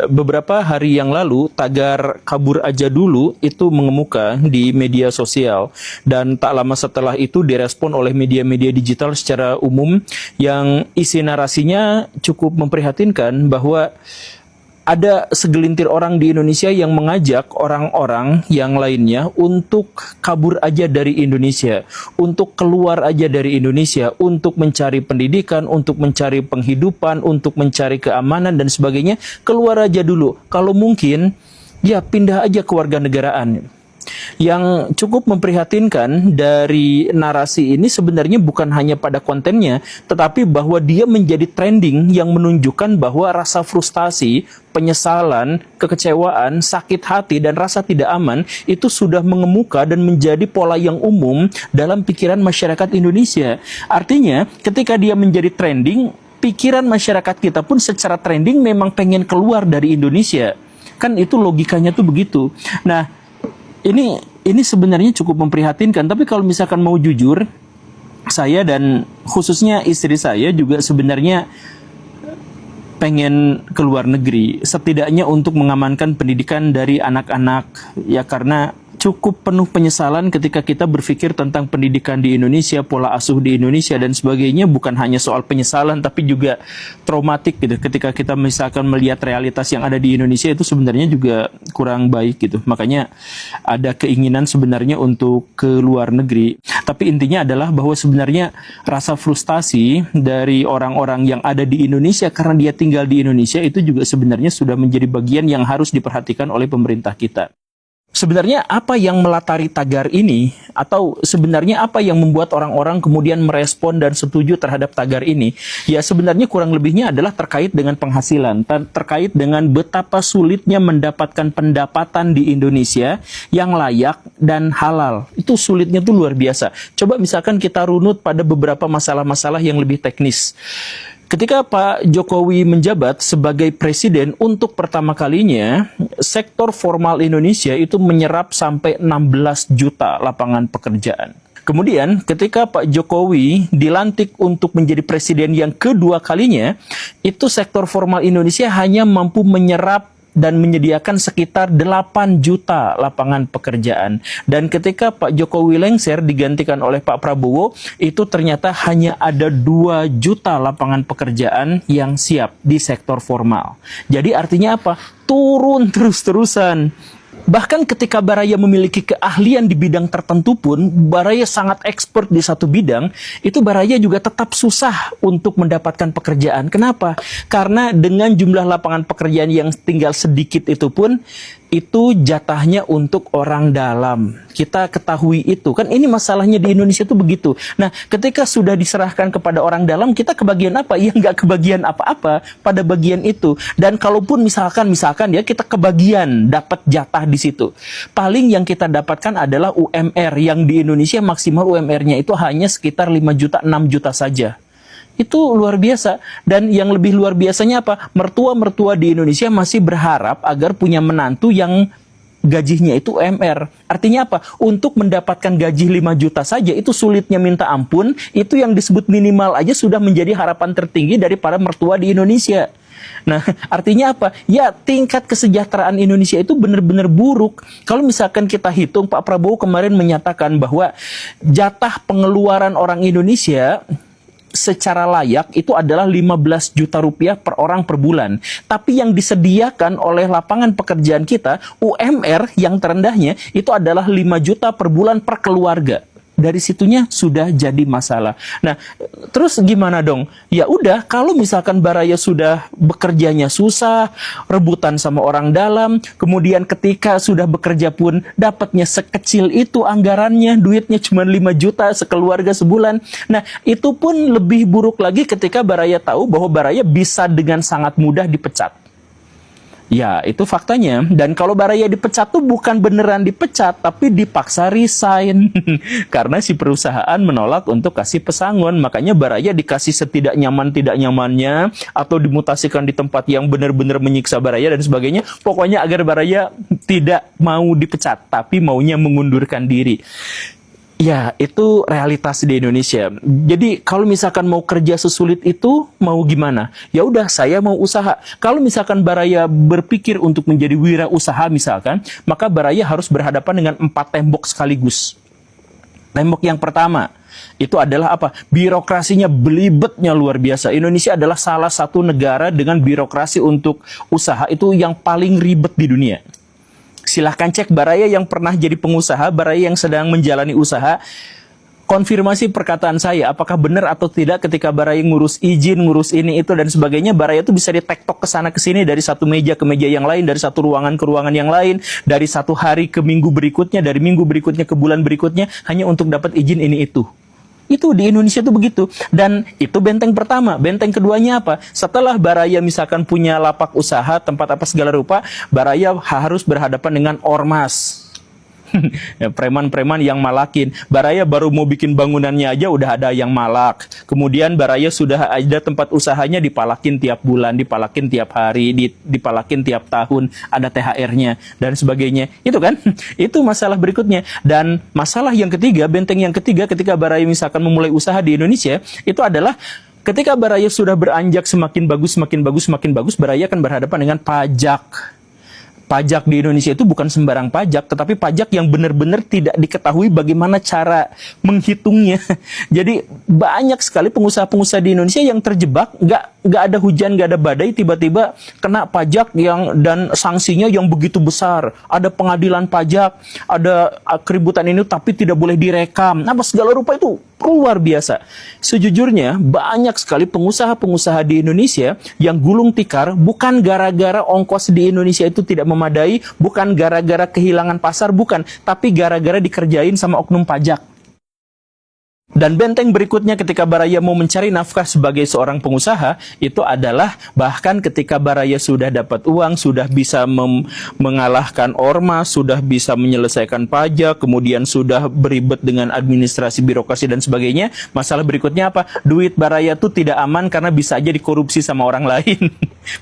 beberapa hari yang lalu tagar kabur aja dulu itu mengemuka di media sosial, dan tak lama setelah itu direspon oleh media-media digital secara umum yang isi narasinya cukup memprihatinkan bahwa ada segelintir orang di Indonesia yang mengajak orang-orang yang lainnya untuk kabur aja dari Indonesia, untuk keluar aja dari Indonesia, untuk mencari pendidikan, untuk mencari penghidupan, untuk mencari keamanan dan sebagainya. Keluar aja dulu. Kalau mungkin, ya pindah aja ke warganegaraan. Yang cukup memprihatinkan dari narasi ini sebenarnya bukan hanya pada kontennya, tetapi bahwa dia menjadi trending yang menunjukkan bahwa rasa frustasi, penyesalan, kekecewaan, sakit hati, dan rasa tidak aman itu sudah mengemuka dan menjadi pola yang umum dalam pikiran masyarakat Indonesia. Artinya, ketika dia menjadi trending, pikiran masyarakat kita pun secara trending memang pengen keluar dari Indonesia. Kan itu logikanya tuh begitu. Nah, ini sebenarnya cukup memprihatinkan, tapi kalau misalkan mau jujur, saya dan khususnya istri saya juga sebenarnya pengen ke luar negeri, setidaknya untuk mengamankan pendidikan dari anak-anak, ya karena cukup penuh penyesalan ketika kita berpikir tentang pendidikan di Indonesia, pola asuh di Indonesia dan sebagainya, bukan hanya soal penyesalan tapi juga traumatik gitu. Ketika kita misalkan melihat realitas yang ada di Indonesia itu sebenarnya juga kurang baik gitu. Makanya ada keinginan sebenarnya untuk ke luar negeri. Tapi intinya adalah bahwa sebenarnya rasa frustasi dari orang-orang yang ada di Indonesia karena dia tinggal di Indonesia itu juga sebenarnya sudah menjadi bagian yang harus diperhatikan oleh pemerintah kita. Sebenarnya apa yang melatari tagar ini, atau sebenarnya apa yang membuat orang-orang kemudian merespon dan setuju terhadap tagar ini? Ya sebenarnya kurang lebihnya adalah terkait dengan penghasilan, terkait dengan betapa sulitnya mendapatkan pendapatan di Indonesia yang layak dan halal. Itu sulitnya tuh luar biasa. Coba misalkan kita runut pada beberapa masalah-masalah yang lebih teknis. Ketika Pak Jokowi menjabat sebagai presiden untuk pertama kalinya, sektor formal Indonesia itu menyerap sampai 16 juta lapangan pekerjaan. Kemudian ketika Pak Jokowi dilantik untuk menjadi presiden yang kedua kalinya, itu sektor formal Indonesia hanya mampu menyerap dan menyediakan sekitar 8 juta lapangan pekerjaan. Dan ketika Pak Jokowi lengser digantikan oleh Pak Prabowo, itu ternyata hanya ada 2 juta lapangan pekerjaan yang siap di sektor formal. Jadi artinya apa? Turun terus-terusan. Bahkan ketika Baraya memiliki keahlian di bidang tertentu pun, Baraya sangat expert di satu bidang, itu Baraya juga tetap susah untuk mendapatkan pekerjaan. Kenapa? Karena dengan jumlah lapangan pekerjaan yang tinggal sedikit itu pun, itu jatahnya untuk orang dalam. Kita ketahui itu. Kan ini masalahnya di Indonesia itu begitu. Nah, ketika sudah diserahkan kepada orang dalam, kita kebagian apa? Ya nggak kebagian apa-apa pada bagian itu. Dan kalaupun misalkan ya kita kebagian dapat jatah di situ, paling yang kita dapatkan adalah UMR yang di Indonesia maksimal UMR-nya itu hanya sekitar 5 juta, 6 juta saja. Itu luar biasa. Dan yang lebih luar biasanya apa? Mertua-mertua di Indonesia masih berharap agar punya menantu yang gajinya itu UMR. Artinya apa? Untuk mendapatkan gaji 5 juta saja itu sulitnya minta ampun. Itu yang disebut minimal aja sudah menjadi harapan tertinggi dari para mertua di Indonesia. Nah, artinya apa? Ya, tingkat kesejahteraan Indonesia itu benar-benar buruk. Kalau misalkan kita hitung, Pak Prabowo kemarin menyatakan bahwa jatah pengeluaran orang Indonesia secara layak itu adalah 15 juta rupiah per orang per bulan. Tapi yang disediakan oleh lapangan pekerjaan kita, UMR yang terendahnya itu adalah 5 juta per bulan per keluarga. Dari situnya sudah jadi masalah. Nah, terus gimana dong? Ya udah, kalau misalkan Baraya sudah bekerjanya susah, rebutan sama orang dalam, kemudian ketika sudah bekerja pun dapatnya sekecil itu anggarannya, duitnya cuma 5 juta sekeluarga sebulan. Nah, itu pun lebih buruk lagi ketika Baraya tahu bahwa Baraya bisa dengan sangat mudah dipecat. Ya, itu faktanya. Dan kalau Baraya dipecat tuh bukan beneran dipecat, tapi dipaksa resign. Karena si perusahaan menolak untuk kasih pesangon. Makanya Baraya dikasih setidak nyaman tidak nyamannya, atau dimutasikan di tempat yang benar-benar menyiksa Baraya dan sebagainya. Pokoknya agar Baraya tidak mau dipecat, tapi maunya mengundurkan diri. Ya, itu realitas di Indonesia. Jadi kalau misalkan mau kerja sesulit itu, mau gimana? Ya udah, saya mau usaha. Kalau misalkan Baraya berpikir untuk menjadi wirausaha misalkan, maka Baraya harus berhadapan dengan 4 tembok sekaligus. Tembok yang pertama, itu adalah apa? Birokrasinya belibetnya luar biasa. Indonesia adalah salah satu negara dengan birokrasi untuk usaha itu yang paling ribet di dunia. Silahkan cek Baraya yang pernah jadi pengusaha, Baraya yang sedang menjalani usaha, konfirmasi perkataan saya, apakah benar atau tidak ketika Baraya ngurus izin, ngurus ini, itu, dan sebagainya, Baraya itu bisa ditektok ke sana ke sini, dari satu meja ke meja yang lain, dari satu ruangan ke ruangan yang lain, dari satu hari ke minggu berikutnya, dari minggu berikutnya ke bulan berikutnya, hanya untuk dapat izin ini itu. Itu di Indonesia tuh begitu. Dan itu benteng pertama. Benteng keduanya apa? Setelah Baraya misalkan punya lapak usaha, tempat apa segala rupa, Baraya harus berhadapan dengan ormas. Preman-preman yang malakin. Baraya baru mau bikin bangunannya aja udah ada yang malak. Kemudian Baraya sudah ada tempat usahanya dipalakin tiap bulan, dipalakin tiap hari, dipalakin tiap tahun, ada THR-nya dan sebagainya. Itu kan? Itu masalah berikutnya. Dan masalah yang ketiga, benteng yang ketiga ketika Baraya misalkan memulai usaha di Indonesia, itu adalah ketika Baraya sudah beranjak semakin bagus, semakin bagus, semakin bagus, Baraya akan berhadapan dengan pajak. Pajak di Indonesia itu bukan sembarang pajak, tetapi pajak yang benar-benar tidak diketahui bagaimana cara menghitungnya. Jadi banyak sekali pengusaha-pengusaha di Indonesia yang terjebak, nggak ada hujan, nggak ada badai, tiba-tiba kena pajak dan sanksinya yang begitu besar. Ada pengadilan pajak, ada keributan ini tapi tidak boleh direkam. Apa segala rupa itu luar biasa. Sejujurnya banyak sekali pengusaha-pengusaha di Indonesia yang gulung tikar bukan gara-gara ongkos di Indonesia itu tidak memadai, bukan gara-gara kehilangan pasar, bukan, tapi gara-gara dikerjain sama oknum pajak. Dan benteng berikutnya ketika Baraya mau mencari nafkah sebagai seorang pengusaha, itu adalah bahkan ketika Baraya sudah dapat uang, sudah bisa mengalahkan ormas, sudah bisa menyelesaikan pajak, kemudian sudah beribet dengan administrasi, birokrasi dan sebagainya, masalah berikutnya apa? Duit Baraya itu tidak aman karena bisa aja dikorupsi sama orang lain.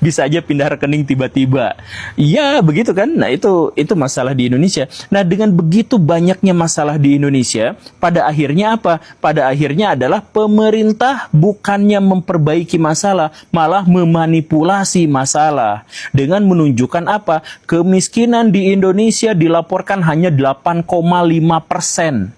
Bisa aja pindah rekening tiba-tiba. Iya, begitu kan? Nah, itu masalah di Indonesia. Nah, dengan begitu banyaknya masalah di Indonesia, pada akhirnya apa? Pada akhirnya adalah pemerintah bukannya memperbaiki masalah, malah memanipulasi masalah. Dengan menunjukkan apa? Kemiskinan di Indonesia dilaporkan hanya 8,5%.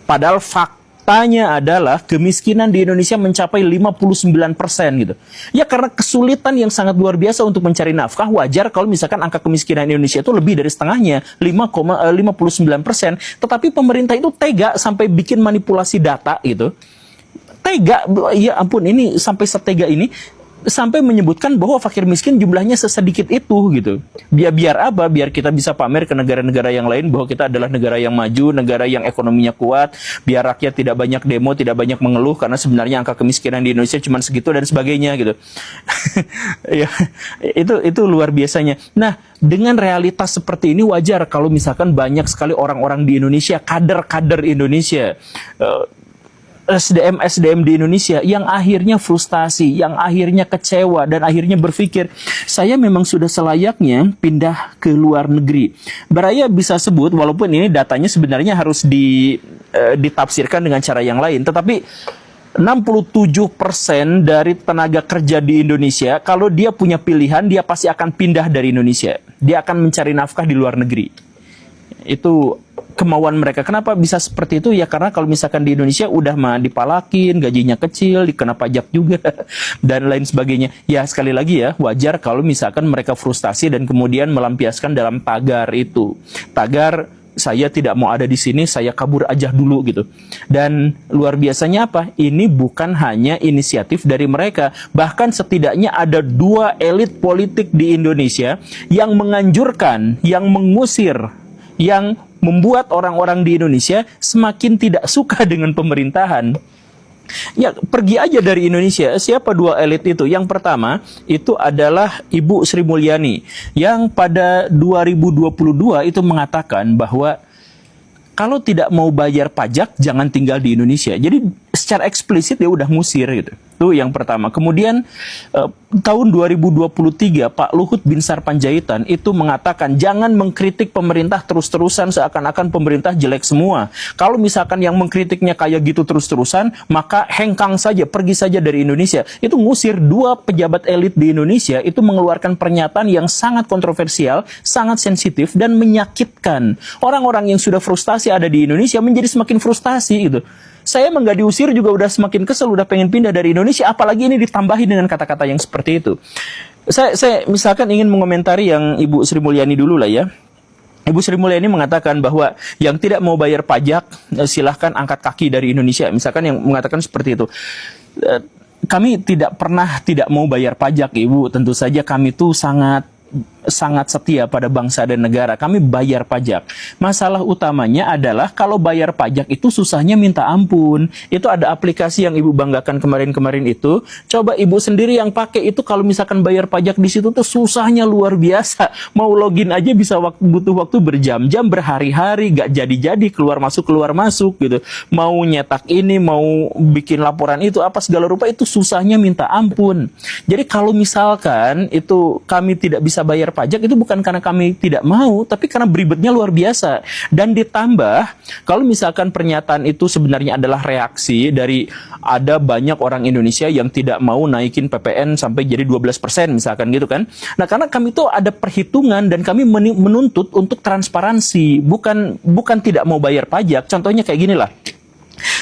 Padahal faktanya adalah kemiskinan di Indonesia mencapai 59% gitu. Ya karena kesulitan yang sangat luar biasa untuk mencari nafkah, wajar kalau misalkan angka kemiskinan Indonesia itu lebih dari setengahnya, 5,59%. Tetapi pemerintah itu tega sampai bikin manipulasi data gitu. Tega, ya ampun, ini sampai setega ini, sampai menyebutkan bahwa fakir miskin jumlahnya sesedikit itu gitu. Biar apa? Biar kita bisa pamer ke negara-negara yang lain bahwa kita adalah negara yang maju, negara yang ekonominya kuat, biar rakyat tidak banyak demo, tidak banyak mengeluh karena sebenarnya angka kemiskinan di Indonesia cuma segitu dan sebagainya gitu. Ya, itu luar biasanya. Nah, dengan realitas seperti ini wajar kalau misalkan banyak sekali orang-orang di Indonesia, kader-kader Indonesia, SDM di Indonesia yang akhirnya frustasi, yang akhirnya kecewa, dan akhirnya berpikir, saya memang sudah selayaknya pindah ke luar negeri. Baraya bisa sebut, walaupun ini datanya sebenarnya harus ditafsirkan dengan cara yang lain, tetapi 67% dari tenaga kerja di Indonesia, kalau dia punya pilihan, dia pasti akan pindah dari Indonesia. Dia akan mencari nafkah di luar negeri. Itu kemauan mereka. Kenapa bisa seperti itu? Ya karena kalau misalkan di Indonesia udah mah dipalakin, gajinya kecil, dikena pajak juga, dan lain sebagainya. Ya sekali lagi ya, wajar kalau misalkan mereka frustasi dan kemudian melampiaskan dalam tagar itu. Tagar, saya tidak mau ada di sini, saya kabur aja dulu gitu. Dan luar biasanya apa? Ini bukan hanya inisiatif dari mereka. Bahkan setidaknya ada 2 elit politik di Indonesia yang menganjurkan, yang mengusir, yang membuat orang-orang di Indonesia semakin tidak suka dengan pemerintahan. Ya, pergi aja dari Indonesia. Siapa 2 elit itu? Yang pertama, itu adalah Ibu Sri Mulyani, yang pada 2022 itu mengatakan bahwa kalau tidak mau bayar pajak, jangan tinggal di Indonesia. Jadi secara eksplisit dia udah ngusir gitu. Itu yang pertama. Kemudian tahun 2023 Pak Luhut Binsar Panjaitan itu mengatakan jangan mengkritik pemerintah terus-terusan seakan-akan pemerintah jelek semua. Kalau misalkan yang mengkritiknya kayak gitu terus-terusan, maka hengkang saja, pergi saja dari Indonesia. Itu ngusir 2 pejabat elit di Indonesia, itu mengeluarkan pernyataan yang sangat kontroversial, sangat sensitif dan menyakitkan. Orang-orang yang sudah frustasi ada di Indonesia menjadi semakin frustasi gitu. Saya emang nggak diusir juga udah semakin kesel, udah pengen pindah dari Indonesia, apalagi ini ditambahi dengan kata-kata yang seperti itu. Saya misalkan ingin mengomentari yang Ibu Sri Mulyani dulu lah ya. Ibu Sri Mulyani mengatakan bahwa yang tidak mau bayar pajak, silahkan angkat kaki dari Indonesia. Misalkan yang mengatakan seperti itu. Kami tidak pernah tidak mau bayar pajak, Ibu. Tentu saja kami tuh sangat setia pada bangsa dan negara. Kami bayar pajak. Masalah utamanya adalah kalau bayar pajak itu susahnya minta ampun. Itu ada aplikasi yang Ibu banggakan kemarin-kemarin itu. Coba Ibu sendiri yang pakai itu, kalau misalkan bayar pajak di situ tuh susahnya luar biasa. Mau login aja bisa butuh waktu berjam-jam, berhari-hari, gak jadi-jadi, keluar masuk gitu. Mau nyetak ini, mau bikin laporan itu, apa segala rupa itu susahnya minta ampun. Jadi kalau misalkan itu kami tidak bisa bayar pajak, itu bukan karena kami tidak mau, tapi karena beribetnya luar biasa. Dan ditambah, kalau misalkan pernyataan itu sebenarnya adalah reaksi dari ada banyak orang Indonesia yang tidak mau naikin PPN sampai jadi 12% misalkan gitu kan. Nah, karena kami itu ada perhitungan dan kami menuntut untuk transparansi, bukan tidak mau bayar pajak. Contohnya kayak gini lah.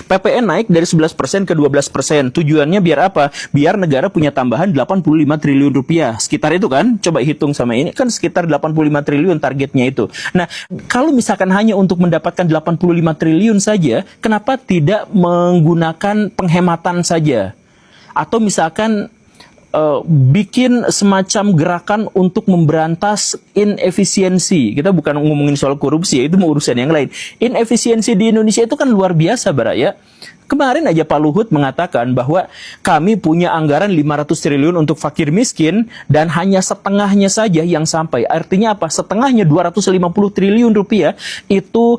PPN naik dari 11% ke 12%. Tujuannya biar apa? Biar negara punya tambahan 85 triliun rupiah. Sekitar itu kan? Coba hitung sama ini. Kan sekitar 85 triliun targetnya itu. Nah, kalau misalkan hanya untuk mendapatkan 85 triliun saja, kenapa tidak menggunakan penghematan saja? Atau misalkan bikin semacam gerakan untuk memberantas inefisiensi. Kita bukan ngomongin soal korupsi, ya, itu mau urusan yang lain. Inefisiensi di Indonesia itu kan luar biasa, Bara, ya. Kemarin aja Pak Luhut mengatakan bahwa kami punya anggaran 500 triliun untuk fakir miskin dan hanya setengahnya saja yang sampai. Artinya apa? Setengahnya 250 triliun rupiah itu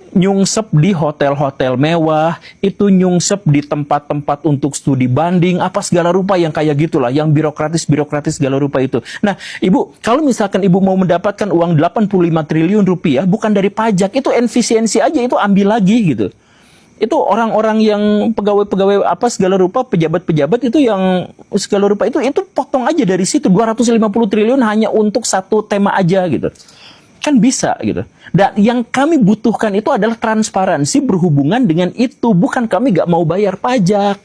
nyungsep di hotel-hotel mewah, itu nyungsep di tempat-tempat untuk studi banding, apa segala rupa yang kayak gitulah, yang birokratis segala rupa itu. Nah, Ibu, kalau misalkan Ibu mau mendapatkan uang 85 triliun rupiah, bukan dari pajak, itu efisiensi aja, itu ambil lagi gitu. Itu orang-orang yang pegawai-pegawai apa segala rupa, pejabat-pejabat itu yang segala rupa itu potong aja dari situ, 250 triliun hanya untuk satu tema aja gitu. Kan bisa gitu. Dan yang kami butuhkan itu adalah transparansi berhubungan dengan itu. Bukan kami gak mau bayar pajak.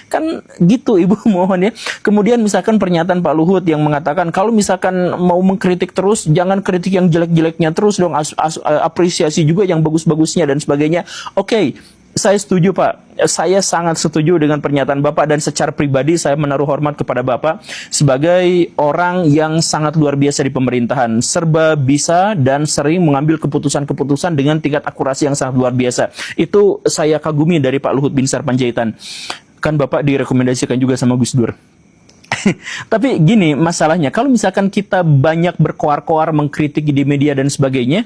Kan gitu Ibu, mohon ya. Kemudian misalkan pernyataan Pak Luhut yang mengatakan kalau misalkan mau mengkritik terus, jangan kritik yang jelek-jeleknya terus dong, apresiasi juga yang bagus-bagusnya dan sebagainya. Oke. Saya setuju Pak, saya sangat setuju dengan pernyataan Bapak dan secara pribadi saya menaruh hormat kepada Bapak sebagai orang yang sangat luar biasa di pemerintahan, serba bisa dan sering mengambil keputusan-keputusan dengan tingkat akurasi yang sangat luar biasa. Itu saya kagumi dari Pak Luhut Binsar Panjaitan. Kan Bapak direkomendasikan juga sama Gus Dur. Tapi gini masalahnya, kalau misalkan kita banyak berkoar-koar mengkritik di media dan sebagainya,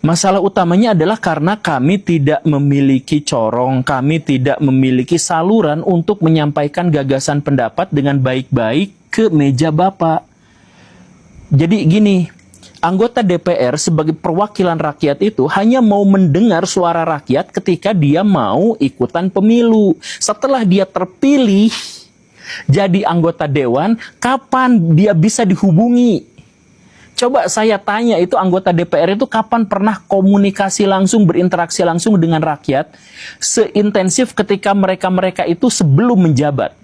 masalah utamanya adalah karena kami tidak memiliki corong, kami tidak memiliki saluran untuk menyampaikan gagasan pendapat dengan baik-baik ke meja Bapak. Jadi gini, anggota DPR sebagai perwakilan rakyat itu hanya mau mendengar suara rakyat ketika dia mau ikutan pemilu. Setelah dia terpilih jadi anggota dewan, kapan dia bisa dihubungi? Coba saya tanya, itu anggota DPR itu kapan pernah komunikasi langsung, berinteraksi langsung dengan rakyat seintensif ketika mereka-mereka itu sebelum menjabat?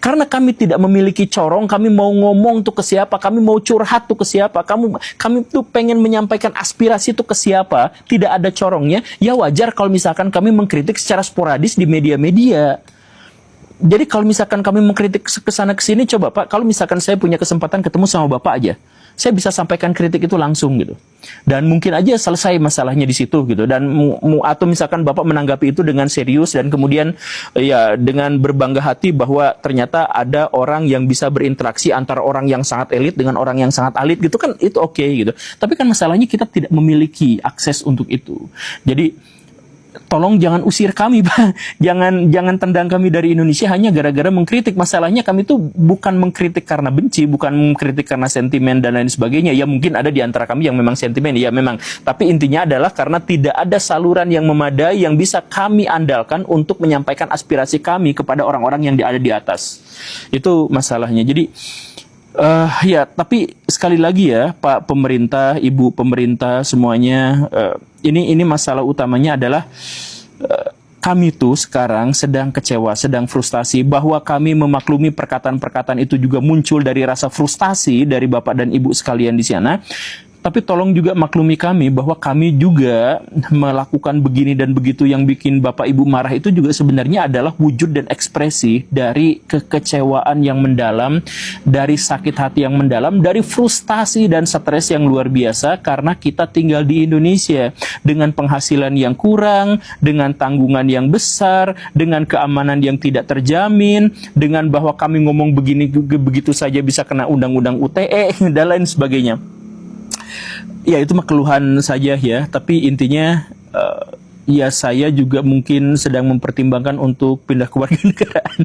Karena kami tidak memiliki corong, kami mau ngomong tuh ke siapa, kami mau curhat tuh ke siapa, kami tuh pengen menyampaikan aspirasi tuh ke siapa, tidak ada corongnya, ya wajar kalau misalkan kami mengkritik secara sporadis di media-media. Jadi kalau misalkan kami mengkritik ke sana ke sini, coba Pak, kalau misalkan saya punya kesempatan ketemu sama Bapak aja, saya bisa sampaikan kritik itu langsung gitu. Dan mungkin aja selesai masalahnya di situ gitu. Dan atau misalkan Bapak menanggapi itu dengan serius dan kemudian ya dengan berbangga hati bahwa ternyata ada orang yang bisa berinteraksi antara orang yang sangat elit dengan orang yang sangat alit gitu kan, itu oke gitu. Tapi kan masalahnya kita tidak memiliki akses untuk itu. Jadi tolong jangan usir kami, Pak. Jangan tendang kami dari Indonesia hanya gara-gara mengkritik. Masalahnya kami itu bukan mengkritik karena benci, bukan mengkritik karena sentimen dan lain sebagainya. Ya mungkin ada di antara kami yang memang sentimen, ya memang. Tapi intinya adalah karena tidak ada saluran yang memadai yang bisa kami andalkan untuk menyampaikan aspirasi kami kepada orang-orang yang ada di atas. Itu masalahnya. Jadi ya, tapi sekali lagi ya, Pak pemerintah, Ibu pemerintah semuanya, ini masalah utamanya adalah kami tuh sekarang sedang kecewa, sedang frustasi bahwa kami memaklumi perkataan-perkataan itu juga muncul dari rasa frustasi dari Bapak dan Ibu sekalian di sana. Tapi tolong juga maklumi kami bahwa kami juga melakukan begini dan begitu yang bikin Bapak Ibu marah itu juga sebenarnya adalah wujud dan ekspresi dari kekecewaan yang mendalam, dari sakit hati yang mendalam, dari frustasi dan stres yang luar biasa karena kita tinggal di Indonesia dengan penghasilan yang kurang, dengan tanggungan yang besar, dengan keamanan yang tidak terjamin, dengan bahwa kami ngomong begini begitu saja bisa kena undang-undang UTE dan lain sebagainya. Ya itu mah keluhan saja ya, tapi intinya ya saya juga mungkin sedang mempertimbangkan untuk pindah ke warga negaraan.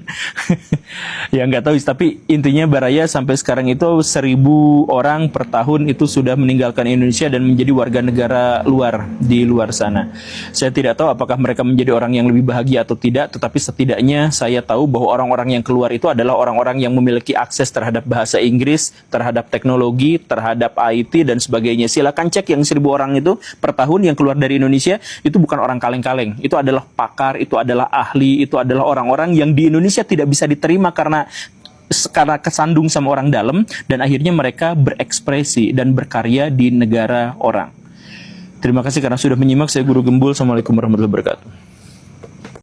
Ya nggak tahu, tapi intinya Baraya sampai sekarang itu 1.000 orang per tahun itu sudah meninggalkan Indonesia dan menjadi warga negara luar di luar sana. Saya tidak tahu apakah mereka menjadi orang yang lebih bahagia atau tidak, tetapi setidaknya saya tahu bahwa orang-orang yang keluar itu adalah orang-orang yang memiliki akses terhadap bahasa Inggris, terhadap teknologi, terhadap IT dan sebagainya. Silakan cek yang 1.000 orang itu per tahun yang keluar dari Indonesia, itu bukan orang kaleng-kaleng, itu adalah pakar, itu adalah ahli, itu adalah orang-orang yang di Indonesia tidak bisa diterima karena kesandung sama orang dalam, dan akhirnya mereka berekspresi dan berkarya di negara orang. Terima kasih karena sudah menyimak. Saya Guru Gembul. Assalamualaikum warahmatullahi wabarakatuh.